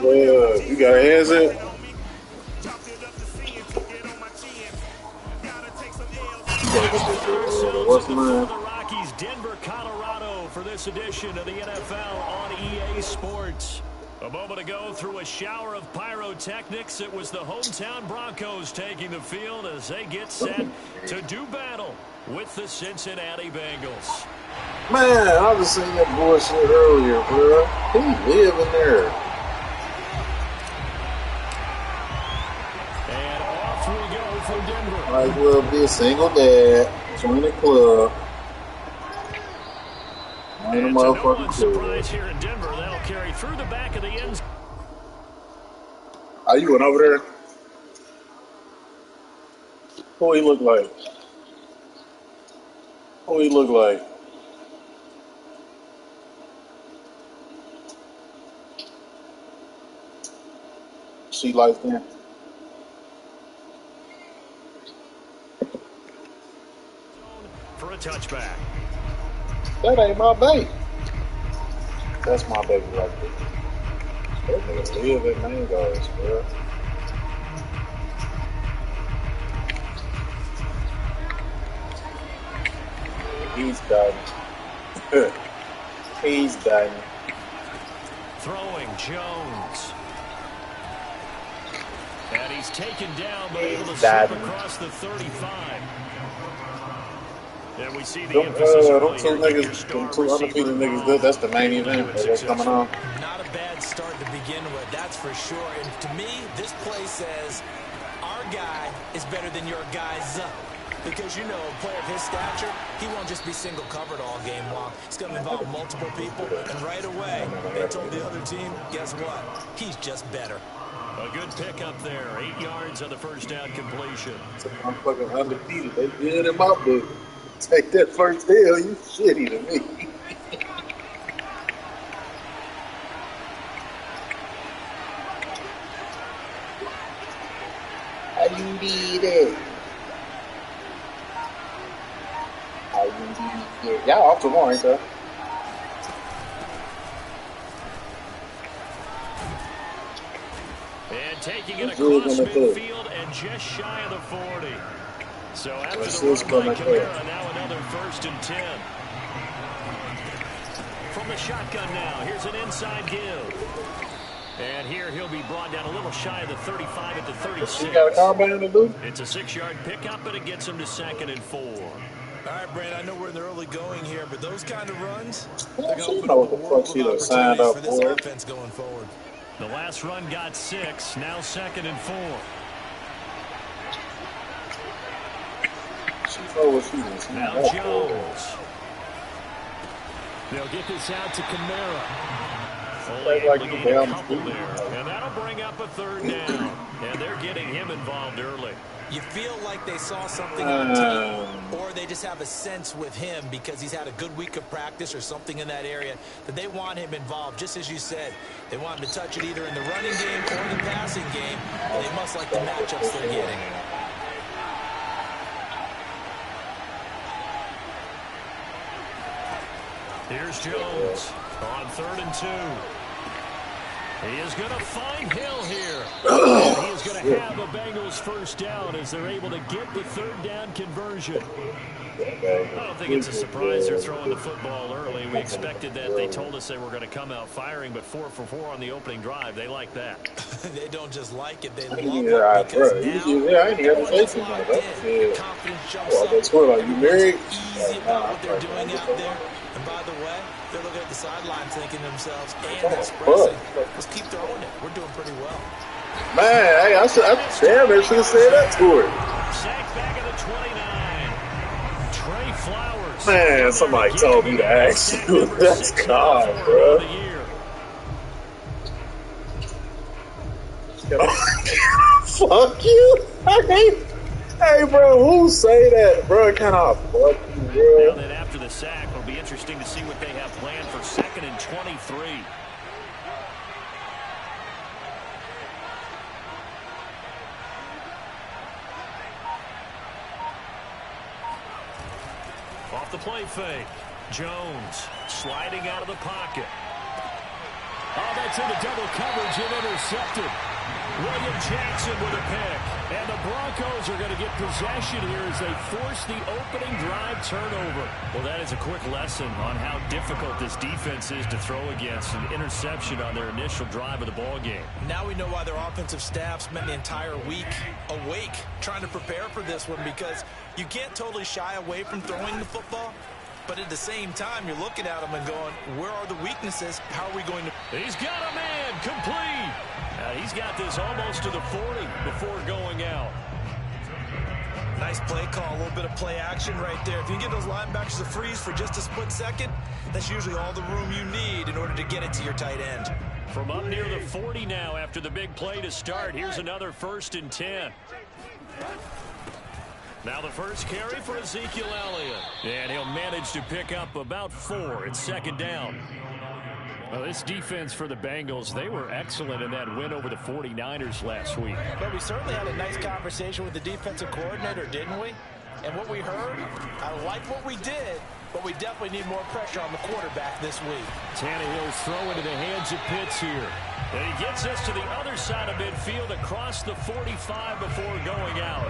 Oh, yeah. You got a headset? What's the name? The Rockies, Denver, Colorado, for this edition of the NFL on EA Sports. A moment ago, through a shower of pyrotechnics, it was the hometown Broncos taking the field as they get set to do battle with the Cincinnati Bengals. Man, I was seeing that bullshit earlier, bro. He live in there. And off we go from Denver. Might as well be a single dad. Join the club. And to no one's surprise here in Denver, that'll carry through the back of the end zone. Are you went over there? Who he look like? Who he look like? She likes them. For a touchback. That ain't my baby. That's my baby right there. That nigga live at Mango's, bro. He's done. He's done. Throwing Jones. And he's taken down, but able to slip across the 35. And we see the emphasis them two undefeated niggas, that's the main event that's coming on. Not a bad start to begin with, that's for sure. And to me, this play says our guy is better than your guy's up. Because, you know, a player of his stature, he won't just be single covered all game long. It's going to involve multiple people. And right away, they told the other team, guess what? He's just better. A good pickup there. 8 yards on the first down completion. I'm fucking undefeated. They good in my book. Take that first L, you shitty to me. How you did it? How you did it? Y'all off tomorrow, ain't y'all? And taking it across midfield and just shy of the 40. So after the run by Kamara, now another 1st and 10. From the shotgun now, here's an inside give. And here he'll be brought down a little shy of the 35 at the 36. You got a combine to do? It's a 6-yard pickup, but it gets him to 2nd and 4. All right, Brad, I know we're in the early going here, but those kind of runs, they're going to open up a world of opportunities for this offense going forward. The last run got 6, now 2nd and 4. Now Jones. They'll get this out to Kamara. Only able to gain a couple there. And that'll bring up a 3rd down. And they're getting him involved early. You feel like they saw something on tape, or they just have a sense with him because he's had a good week of practice or something in that area that they want him involved. Just as you said, they want him to touch it either in the running game or the passing game, and they must like the matchups they're getting. Here's Jones on 3rd and 2. He is going to find Hill here. And he is going to have a Bengals 1st down as they're able to get the 3rd down conversion. I don't think it's a surprise they're throwing the football early. We expected that. They told us they were going to come out firing, but 4 for 4 on the opening drive. They like that. They don't just like it, they love it. Because now, I ain't got to say something like that. confidence jumps up. Are you married? Easy about what they're doing out there. And by the way, they're looking at the sideline thinking to themselves, and expressing, let's keep throwing it. We're doing pretty well. Man, hey, I should have said that to her. Sack back at the 29. Trey Flowers. Man, somebody told me to ask you. That's God, bro. Fuck you. Hey, bro, who say that, bro? Kind of fuck you, bro. Now that after the sack, it'll be interesting to see what they have planned for 2nd and 23. Off the play fake. Jones sliding out of the pocket. Oh, that's into double coverage and intercepted. William Jackson with a pick. And the Broncos are going to get possession here as they force the opening drive turnover. Well, that is a quick lesson on how difficult this defense is to throw against. An interception on their initial drive of the ball game. Now we know why their offensive staff spent the entire week awake trying to prepare for this one, because you can't totally shy away from throwing the football. But at the same time, you're looking at them and going, where are the weaknesses? How are we going to... He's got a man complete. He's got this almost to the 40 before going out. Nice play call, a little bit of play action right there. If you get those linebackers to freeze for just a split second, that's usually all the room you need in order to get it to your tight end. From up near the 40 now after the big play to start, here's another 1st and 10. Now the first carry for Ezekiel Elliott. And he'll manage to pick up about 4. It's 2nd down. Well, this defense for the Bengals, they were excellent in that win over the 49ers last week. But we certainly had a nice conversation with the defensive coordinator, didn't we? And what we heard, I like what we did, but we definitely need more pressure on the quarterback this week. Tannehill's throw into the hands of Pitts here. And he gets us to the other side of midfield across the 45 before going out.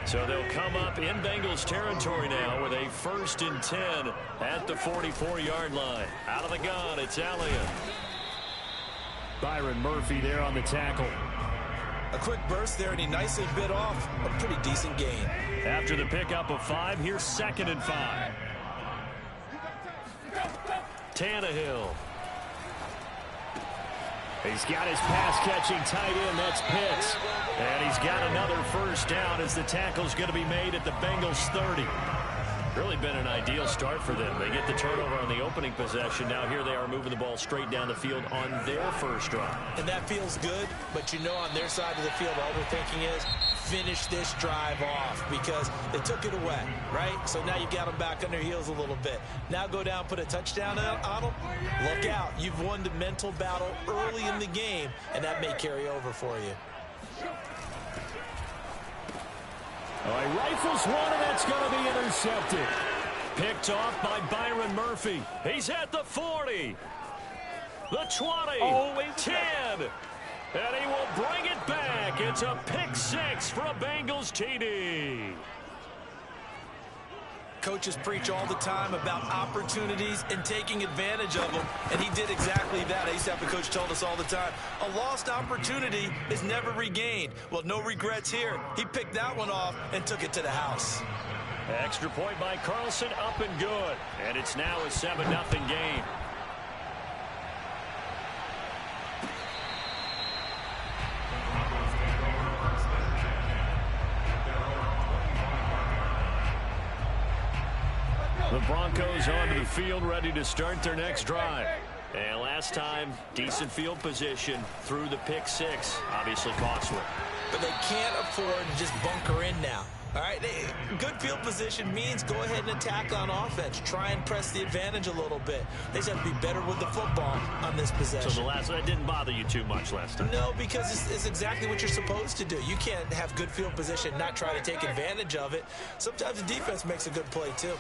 So they'll come up in Bengals territory now with a 1st and 10 at the 44-yard line. Out of the gun, it's Elliott. Byron Murphy there on the tackle. A quick burst there, and he nicely bit off a pretty decent gain. After the pickup of 5, here's 2nd and 5. Tannehill. He's got his pass-catching tight end. That's Pitts. And he's got another 1st down as the tackle's going to be made at the Bengals 30. Really been an ideal start for them. They get the turnover on the opening possession. Now here they are moving the ball straight down the field on their first drive. And that feels good, but you know on their side of the field all they're thinking is finish this drive off because they took it away, right? So now you've got them back on their heels a little bit. Now go down, put a touchdown on them. Look out. You've won the mental battle early in the game, and that may carry over for you. Oh, he rifles one, and that's going to be intercepted. Picked off by Byron Murphy. He's at the 40. The 20. 10. And he will bring it back. It's a pick 6 for a Bengals TD. Coaches preach all the time about opportunities and taking advantage of them, and he did exactly that. I used to have a coach told us all the time, a lost opportunity is never regained. Well, no regrets here. He picked that one off and took it to the house. Extra point by Carlson, up and good. And it's now a 7-0 game. The Broncos onto the field, ready to start their next drive. And last time, decent field position through the pick 6. Obviously costly. But they can't afford to just bunker in now. All right, good field position means go ahead and attack on offense. Try and press the advantage a little bit. They just have to be better with the football on this possession. So that didn't bother you too much last time? No, because it's exactly what you're supposed to do. You can't have good field position and not try to take advantage of it. Sometimes the defense makes a good play, too.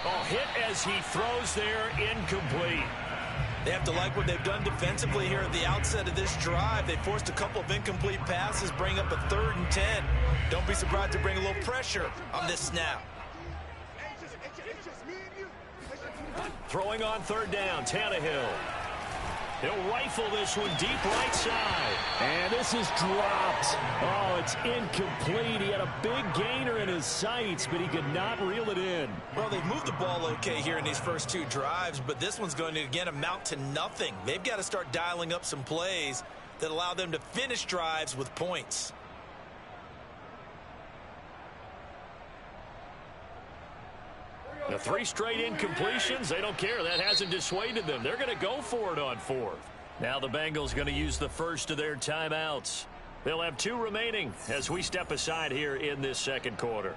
Oh, hit as he throws there, incomplete. They have to like what they've done defensively here at the outset of this drive. They forced a couple of incomplete passes, bring up a 3rd and 10. Don't be surprised to bring a little pressure on this snap. Throwing on 3rd down, Tannehill. He'll rifle this one deep right side. And this is dropped. Oh, it's incomplete. He had a big gainer in his sights, but he could not reel it in. Well, they've moved the ball okay here in these first 2 drives, but this one's going to, again, amount to nothing. They've got to start dialing up some plays that allow them to finish drives with points. The 3 straight incompletions, they don't care. That hasn't dissuaded them. They're going to go for it on 4th. Now the Bengals going to use the first of their timeouts. They'll have 2 remaining as we step aside here in this second quarter.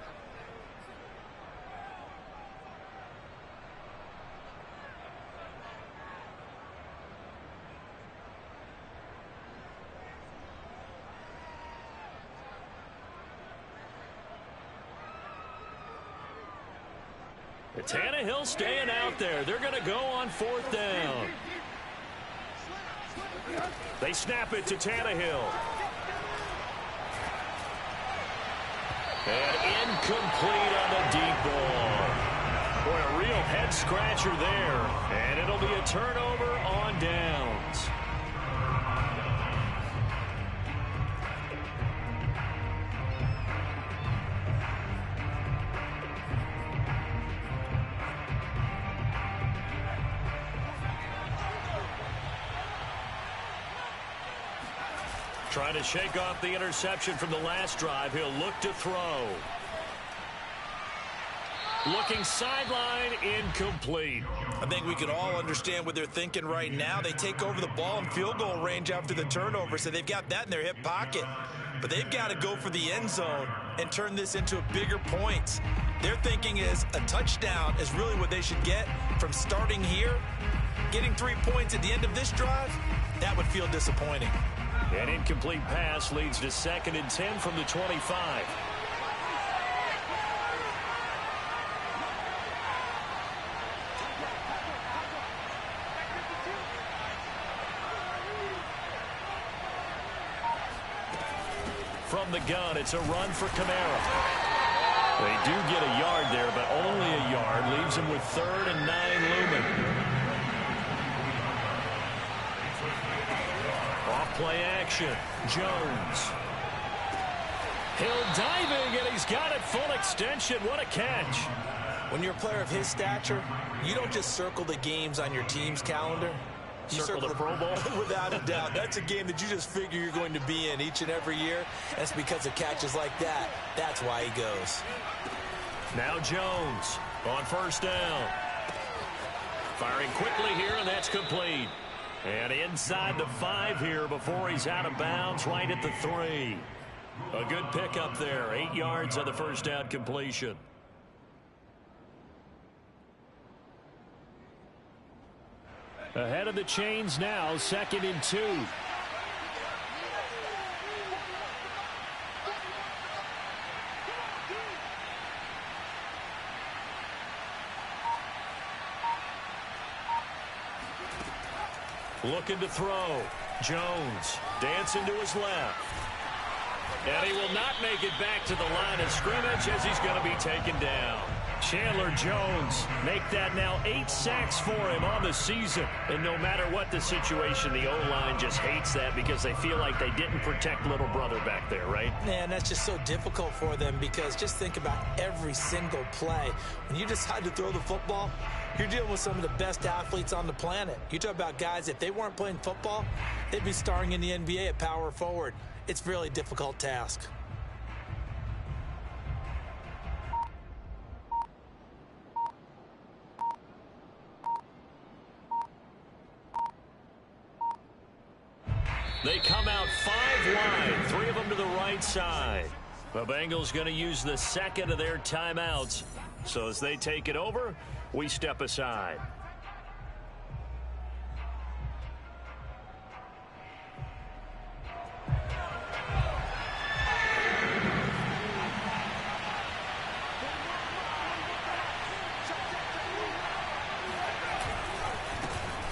Tannehill staying out there. They're going to go on 4th down. They snap it to Tannehill. And incomplete on the deep ball. Boy, a real head-scratcher there. And it'll be a turnover on downs. Trying to shake off the interception from the last drive. He'll look to throw. Looking sideline, incomplete. I think we can all understand what they're thinking right now. They take over the ball in field goal range after the turnover, so they've got that in their hip pocket. But they've got to go for the end zone and turn this into a bigger point. Their thinking is a touchdown is really what they should get from starting here. Getting 3 points at the end of this drive, that would feel disappointing. An incomplete pass leads to 2nd and 10 from the 25. From the gun, it's a run for Kamara. They do get a yard there, but only a yard. Leaves him with 3rd and 9 looming. Off-play action. Jones. Hill diving, and he's got it full extension. What a catch. When you're a player of his stature, you don't just circle the games on your team's calendar. You circle the Pro Bowl? Without a doubt. That's a game that you just figure you're going to be in each and every year. That's because of catches like that. That's why he goes. Now Jones on 1st down. Firing quickly here, and that's complete. And inside the 5 here before he's out of bounds, right at the 3. A good pickup there. 8 yards on the 1st down completion. Ahead of the chains now, 2nd and 2. Looking to throw. Jones dancing to his left. And he will not make it back to the line of scrimmage as he's going to be taken down. Chandler Jones make that now 8 sacks for him on the season. And no matter what the situation, the O-line just hates that because they feel like they didn't protect little brother back there, right? Man, that's just so difficult for them because just think about every single play. When you decide to throw the football, you're dealing with some of the best athletes on the planet. You talk about guys, if they weren't playing football, they'd be starring in the NBA at power forward. It's a really difficult task. They come out 5 wide, 3 of them to the right side. The Bengals going to use the 2nd of their timeouts. So as they take it over, we step aside.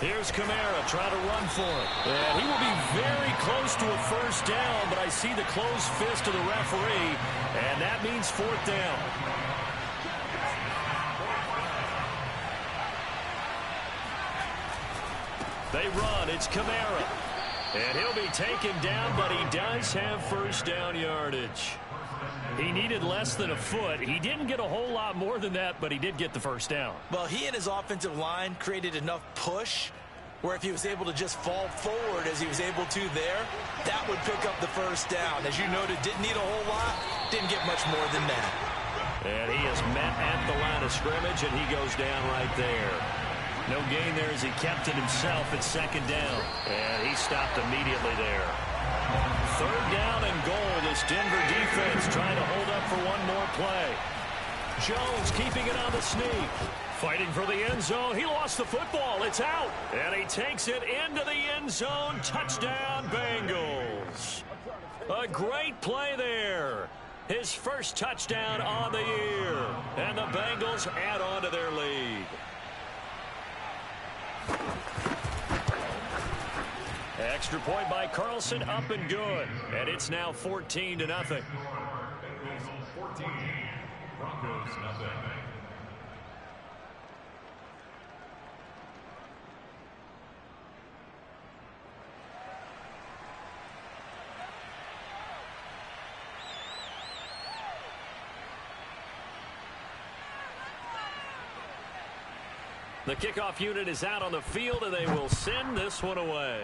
Here's Kamara trying to run for it. And he will be very close to a 1st down, but I see the closed fist of the referee, and that means 4th down. They run. It's Kamara. And he'll be taken down, but he does have 1st down yardage. He needed less than a foot. He didn't get a whole lot more than that, but he did get the 1st down. Well, he and his offensive line created enough push where if he was able to just fall forward as he was able to there, that would pick up the 1st down. As you noted, didn't need a whole lot, didn't get much more than that. And he is met at the line of scrimmage, and he goes down right there. No gain there as he kept it himself at 2nd down. And he stopped immediately there. 3rd down and goal. This Denver defense trying to hold up for one more play. Jones keeping it on the sneak. Fighting for the end zone. He lost the football. It's out. And he takes it into the end zone. Touchdown, Bengals. A great play there. His first touchdown on the year. And the Bengals add on to their lead. Extra point by Carlson, up and good. And it's now 14-0. Bengals 14, Broncos nothing. The kickoff unit is out on the field, and they will send this one away.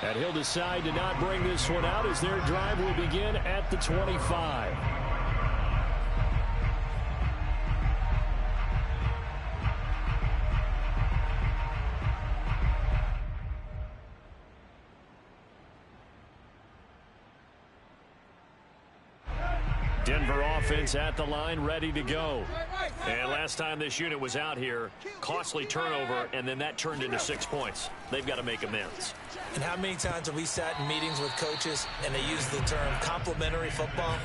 And he'll decide to not bring this one out as their drive will begin at the 25. Denver offense at the line, ready to go. And last time this unit was out here, costly turnover, and then that turned into 6 points. They've got to make amends. And how many times have we sat in meetings with coaches and they use the term complementary football?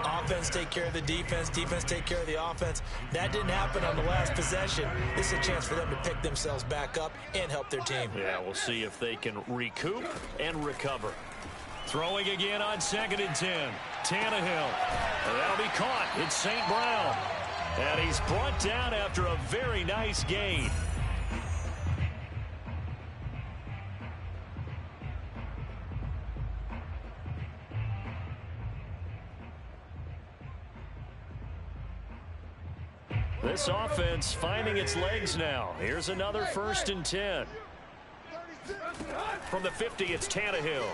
Offense take care of the defense, defense take care of the offense. That didn't happen on the last possession. This is a chance for them to pick themselves back up and help their team. Yeah, we'll see if they can recoup and recover. Throwing again on 2nd and 10. Tannehill. That'll be caught. It's St. Brown. And he's brought down after a very nice gain. This offense finding its legs now. Here's another 1st and 10. From the 50, it's Tannehill.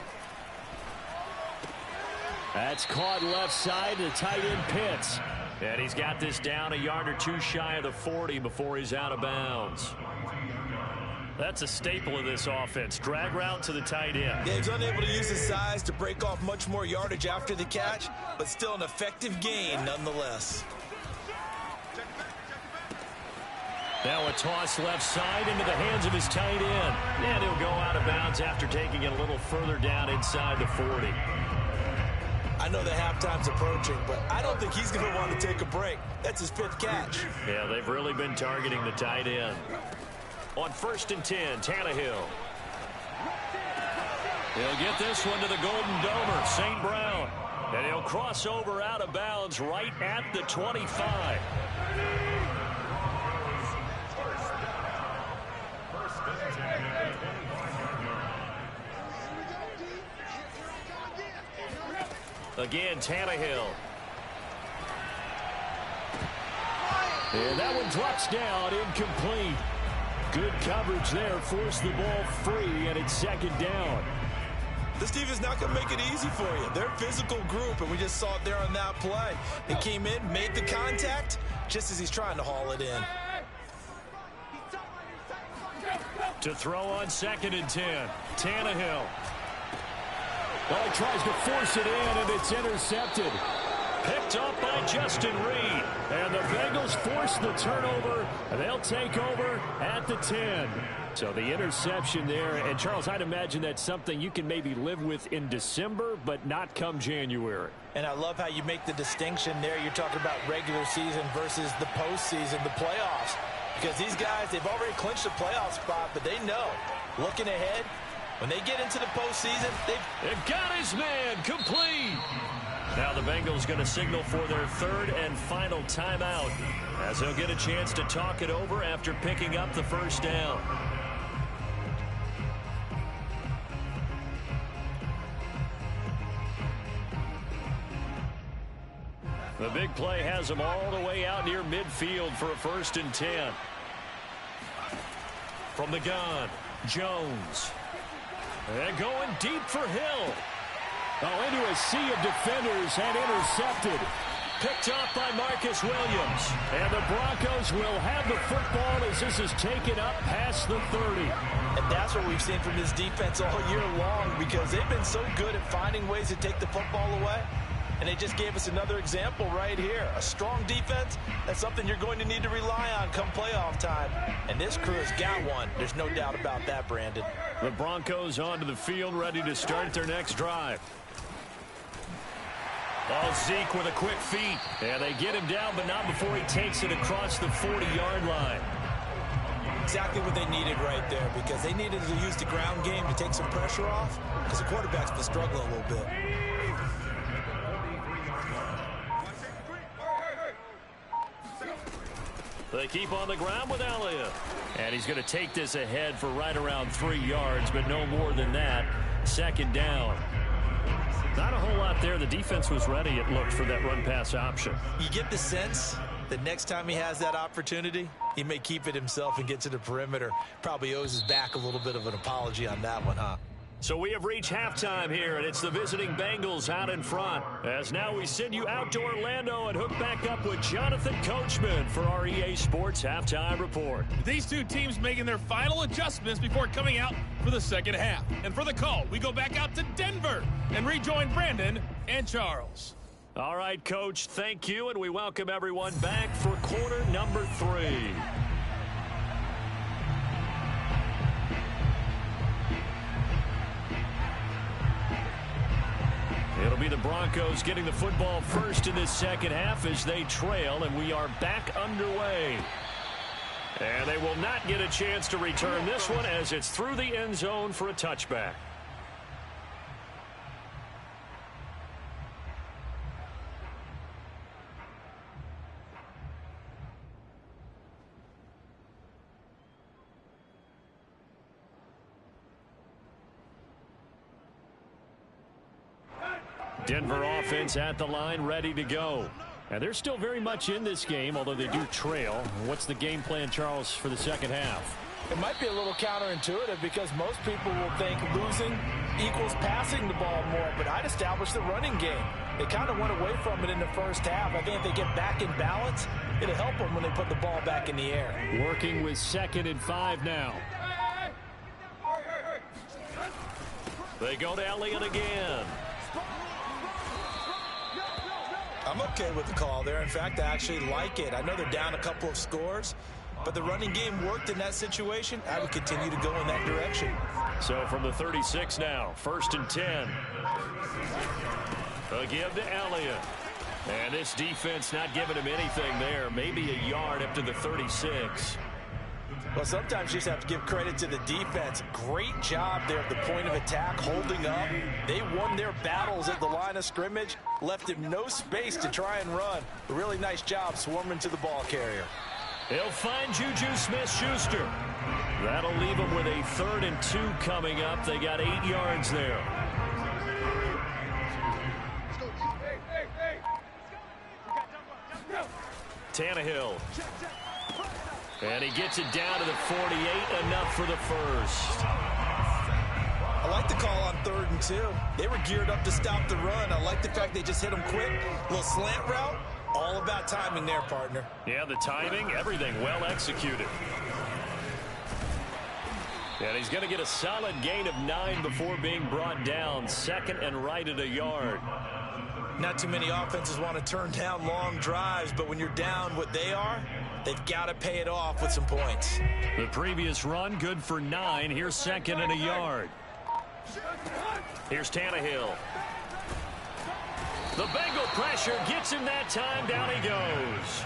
That's caught left side. The tight end Pitts. And he's got this down a yard or two shy of the 40 before he's out of bounds. That's a staple of this offense. Drag route to the tight end. Yeah, he's unable to use his size to break off much more yardage after the catch, but still an effective gain nonetheless. Now a toss left side into the hands of his tight end. And he'll go out of bounds after taking it a little further down inside the 40. I know the halftime's approaching, but I don't think he's going to want to take a break. That's his 5th catch. Yeah, they've really been targeting the tight end. On 1st and 10, Tannehill. He'll get this one to the Golden Domer, St. Brown. And he'll cross over out of bounds right at the 25. Again, Tannehill. And that one drops down, incomplete. Good coverage there, forced the ball free, and it's 2nd down. This team is not going to make it easy for you. They're a physical group, and we just saw it there on that play. They came in, made the contact, just as he's trying to haul it in. To throw on 2nd and 10, Tannehill. Well, he tries to force it in, and it's intercepted. Picked up by Justin Reed. And the Bengals force the turnover, and they'll take over at the 10. So the interception there. And, Charles, I'd imagine that's something you can maybe live with in December, but not come January. And I love how you make the distinction there. You're talking about regular season versus the postseason, the playoffs. Because these guys, they've already clinched the playoff spot, but they know, looking ahead, when they get into the postseason, they've got his man complete. Now the Bengals going to signal for their 3rd and final timeout as they'll get a chance to talk it over after picking up the 1st down. The big play has them all the way out near midfield for a 1st and 10. From the gun, Jones. And going deep for Hill. Oh, into a sea of defenders and intercepted. Picked off by Marcus Williams. And the Broncos will have the football as this is taken up past the 30. And that's what we've seen from this defense all year long, because they've been so good at finding ways to take the football away. And they just gave us another example right here. A strong defense, that's something you're going to need to rely on come playoff time. And this crew has got one. There's no doubt about that, Brandon. The Broncos onto the field, ready to start their next drive. Zeke with a quick feed. And they get him down, but not before he takes it across the 40-yard line. Exactly what they needed right there, because they needed to use the ground game to take some pressure off, because the quarterback's been struggling a little bit. They keep on the ground with Elliott. And he's going to take this ahead for right around 3 yards, but no more than that. Second down. Not a whole lot there. The defense was ready, it looked, for that run-pass option. You get the sense that next time he has that opportunity, he may keep it himself and get to the perimeter. Probably owes his back a little bit of an apology on that one, huh? So we have reached halftime here, and it's the visiting Bengals out in front. As now we send you out to Orlando and hook back up with Jonathan Coachman for our EA Sports Halftime Report. These two teams making their final adjustments before coming out for the second half. And for the call, we go back out to Denver and rejoin Brandon and Charles. All right, Coach, thank you, and we welcome everyone back for quarter number 3. It'll be the Broncos getting the football first in this second half as they trail, and we are back underway. And they will not get a chance to return this one as it's through the end zone for a touchback. Denver offense at the line, ready to go. And they're still very much in this game, although they do trail. What's the game plan, Charles, for the second half? It might be a little counterintuitive because most people will think losing equals passing the ball more, but I'd establish the running game. They kind of went away from it in the first half. I think if they get back in balance, it'll help them when they put the ball back in the air. Working with 2nd and 5 now. They go to Elliott again. I'm okay with the call there. In fact, I actually like it. I know they're down a couple of scores, but the running game worked in that situation. I would continue to go in that direction. So from the 36 now, 1st and 10. A give to Elliott. And this defense not giving him anything there. Maybe a yard up to the 36. Well, sometimes you just have to give credit to the defense. Great job there at the point of attack, holding up. They won their battles at the line of scrimmage, left him no space to try and run. A really nice job swarming to the ball carrier. He'll find Juju Smith-Schuster. That'll leave them with a 3rd and 2 coming up. They got 8 yards there. Tannehill. And he gets it down to the 48, enough for the first. I like the call on 3rd and 2. They were geared up to stop the run. I like the fact they just hit him quick. A little slant route. All about timing there, partner. Yeah, the timing, everything well executed. And he's going to get a solid gain of 9 before being brought down. 2nd and right at a yard. Not too many offenses want to turn down long drives, but when you're down what they are, they've got to pay it off with some points. The previous run, good for 9. Here's 2nd and a yard. Here's Tannehill. The Bengal pressure gets him that time. Down he goes.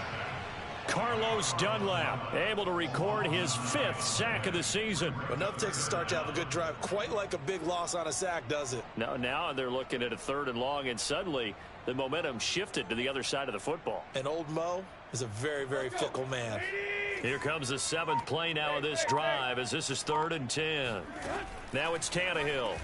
Carlos Dunlap able to record his 5th sack of the season. Enough takes a start to have a good drive. Quite like a big loss on a sack, does it? Now they're looking at a 3rd and long, and suddenly the momentum shifted to the other side of the football. And old Mo is a very, very fickle man. Here comes the 7th play now of this drive as this is 3rd and 10. Now it's Tannehill.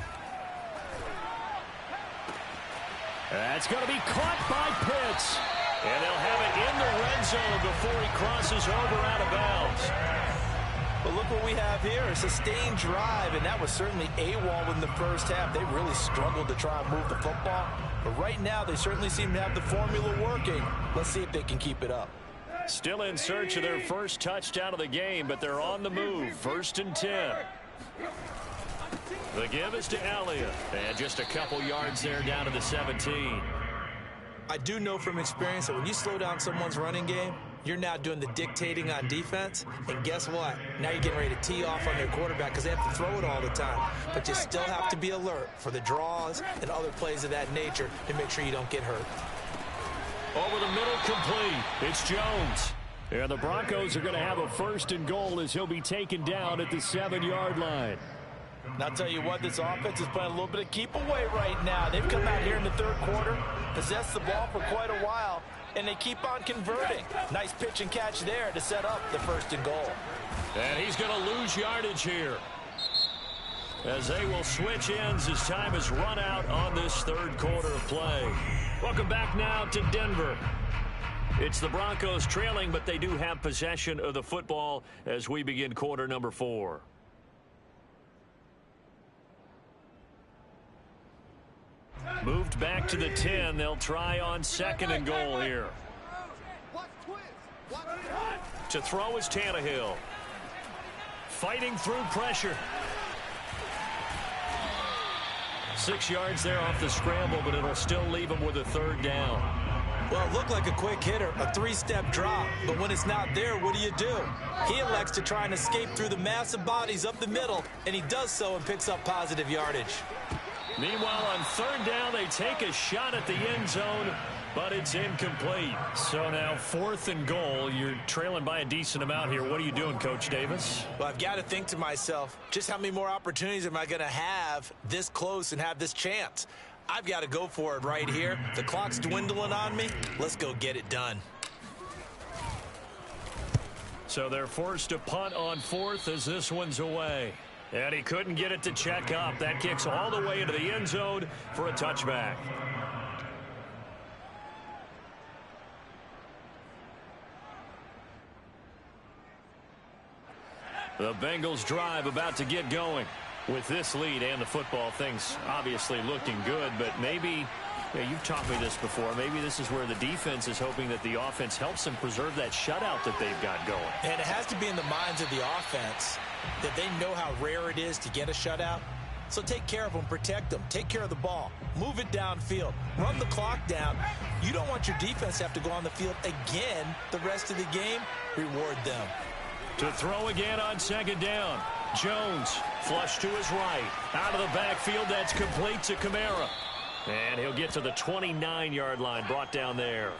That's going to be caught by Pitts. And they'll have it in the red zone before he crosses over out of bounds. But look what we have here, a sustained drive, and that was certainly AWOL in the first half. They really struggled to try and move the football. But right now, they certainly seem to have the formula working. Let's see if they can keep it up. Still in search of their first touchdown of the game, but they're on the move. 1st and 10. The give is to Elliott. And just a couple yards there down to the 17. I do know from experience that when you slow down someone's running game, you're now doing the dictating on defense, and guess what? Now you're getting ready to tee off on their quarterback because they have to throw it all the time. But you still have to be alert for the draws and other plays of that nature to make sure you don't get hurt. Over the middle, complete. It's Jones. And the Broncos are going to have a 1st and goal as he'll be taken down at the 7-yard line. And I'll tell you what, this offense is playing a little bit of keep away right now. They've come out here in the 3rd quarter, possessed the ball for quite a while, and they keep on converting. Nice pitch and catch there to set up the 1st and goal. And he's going to lose yardage here, as they will switch ends as time has run out on this 3rd quarter of play. Welcome back now to Denver. It's the Broncos trailing, but they do have possession of the football as we begin quarter number 4. Moved back to the 10. They'll try on 2nd and goal here. To throw is Tannehill. Fighting through pressure. 6 yards there off the scramble, but it'll still leave him with a 3rd down. Well, it looked like a quick hitter, a 3-step drop, but when it's not there, what do? He elects to try and escape through the massive bodies up the middle, and he does so and picks up positive yardage. Meanwhile, on 3rd down, they take a shot at the end zone, but it's incomplete. So now 4th and goal. You're trailing by a decent amount here. What are you doing, Coach Davis? Well, I've got to think to myself, just how many more opportunities am I going to have this close and have this chance? I've got to go for it right here. The clock's dwindling on me. Let's go get it done. So they're forced to punt on 4th as this one's away. And he couldn't get it to check up. That kicks all the way into the end zone for a touchback. The Bengals drive about to get going. With this lead and the football, things obviously looking good, but maybe, you've taught me this before, maybe this is where the defense is hoping that the offense helps them preserve that shutout that they've got going. And it has to be in the minds of the offense that they know how rare it is to get a shutout. So take care of them, protect them, take care of the ball, move it downfield, run the clock down. You don't want your defense to have to go on the field again the rest of the game. Reward them. To throw again on 2nd down. Jones, flush to his right. Out of the backfield, that's complete to Kamara. And he'll get to the 29-yard line, brought down there.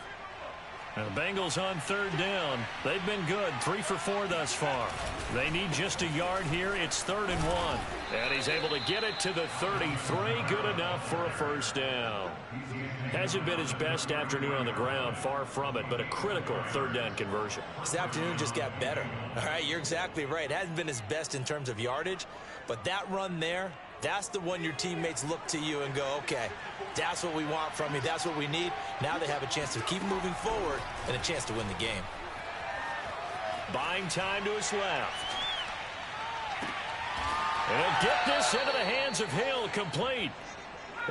And the Bengals on 3rd down. They've been good, 3 for 4 thus far. They need just a yard here. It's 3rd and 1. And he's able to get it to the 33. Good enough for a 1st down. Hasn't been his best afternoon on the ground, far from it, but a critical 3rd down conversion. This afternoon just got better. All right, you're exactly right. It hasn't been his best in terms of yardage, but that run there, that's the one your teammates look to you and go, okay, that's what we want from you. That's what we need. Now they have a chance to keep moving forward and a chance to win the game. Buying time to his left. And he'll get this into the hands of Hill, complete.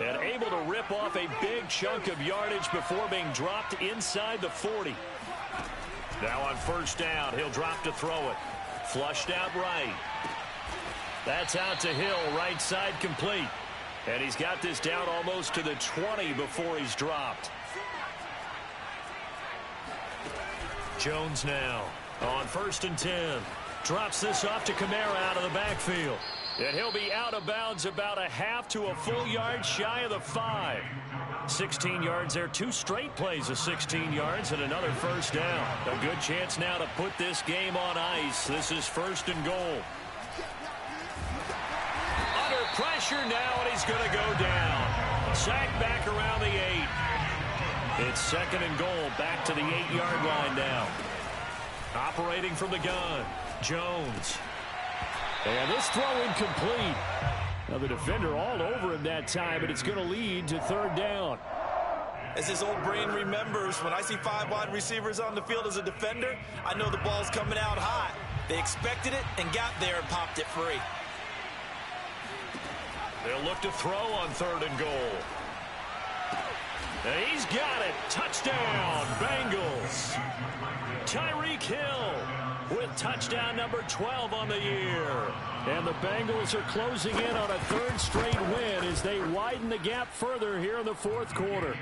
And able to rip off a big chunk of yardage before being dropped inside the 40. Now on 1st down, he'll drop to throw it. Flushed out right. That's out to Hill, right side complete. And he's got this down almost to the 20 before he's dropped. Jones now on 1st and 10. Drops this off to Kamara out of the backfield. And he'll be out of bounds about a half to a full yard shy of the 5. 16 yards there, 2 straight plays of 16 yards and another 1st down. A good chance now to put this game on ice. This is 1st and goal. Under pressure now, and he's going to go down. Sacked back around the 8. It's 2nd and goal, back to the 8-yard line now. Operating from the gun, Jones. And this throw incomplete. Now the defender all over him that time, but it's going to lead to 3rd down. As his old brain remembers, when I see 5 wide receivers on the field as a defender, I know the ball's coming out hot. They expected it and got there and popped it free. They'll look to throw on 3rd and goal. And he's got it. Touchdown, Bengals. Tyreek Hill with touchdown number 12 on the year. And the Bengals are closing in on a 3rd straight win as they widen the gap further here in the 4th quarter.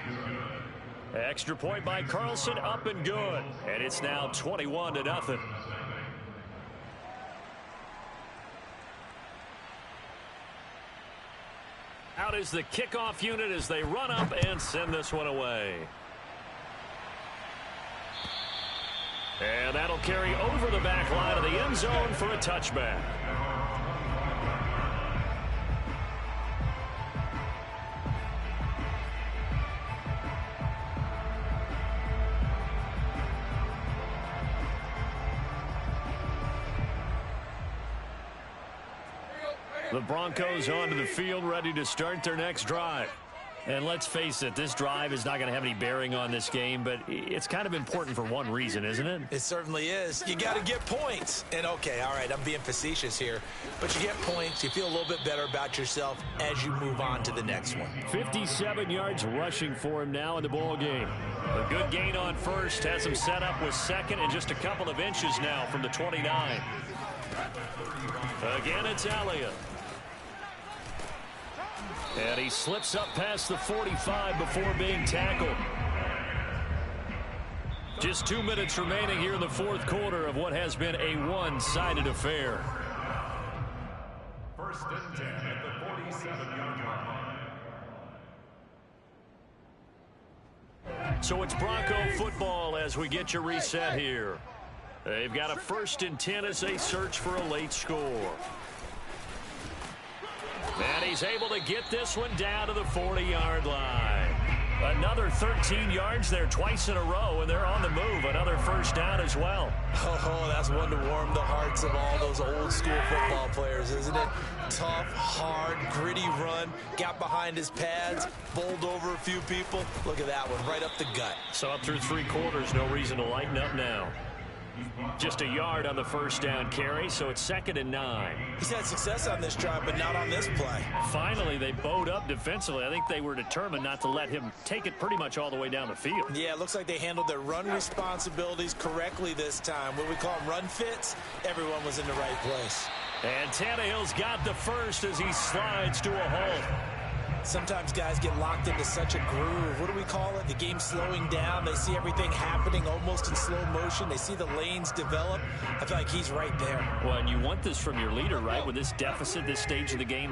Extra point by Carlson, up and good. And it's now 21-0. Out is the kickoff unit as they run up and send this one away. And that'll carry over the back line of the end zone for a touchback. The Broncos onto the field, ready to start their next drive. And let's face it, this drive is not going to have any bearing on this game, but it's kind of important for one reason, isn't it? It certainly is. You got to get points. And, okay, all right, I'm being facetious here. But you get points, you feel a little bit better about yourself as you move on to the next one. 57 yards rushing for him now in the ball game. A good gain on first, has him set up with second and just a couple of inches now from the 29. Again, it's Elliott. And he slips up past the 45 before being tackled. Just 2 minutes remaining here in the fourth quarter of what has been a one-sided affair. First and 10 at the 47-yard line. So it's Bronco football as we get your reset here. They've got a 1st and 10 as they search for a late score. And he's able to get this one down to the 40-yard line. Another 13 yards there twice in a row, and they're on the move. Another first down as well. Oh, that's one to warm the hearts of all those old-school football players, isn't it? Tough, hard, gritty run. Got behind his pads, bowled over a few people. Look at that one, right up the gut. So up through 3 quarters, no reason to lighten up now. Just a yard on the first down carry, so it's 2nd and 9. He's had success on this drive, but not on this play. Finally, they bowed up defensively. I think they were determined not to let him take it pretty much all the way down the field. Yeah, it looks like they handled their run responsibilities correctly this time. What we call them run fits, everyone was in the right place. And Tannehill's got the first as he slides to a halt. Sometimes guys get locked into such a groove. What do we call it? The game slowing down. They see everything happening almost in slow motion. They see the lanes develop. I feel like he's right there. Well, and you want this from your leader, right? With this deficit, this stage of the game.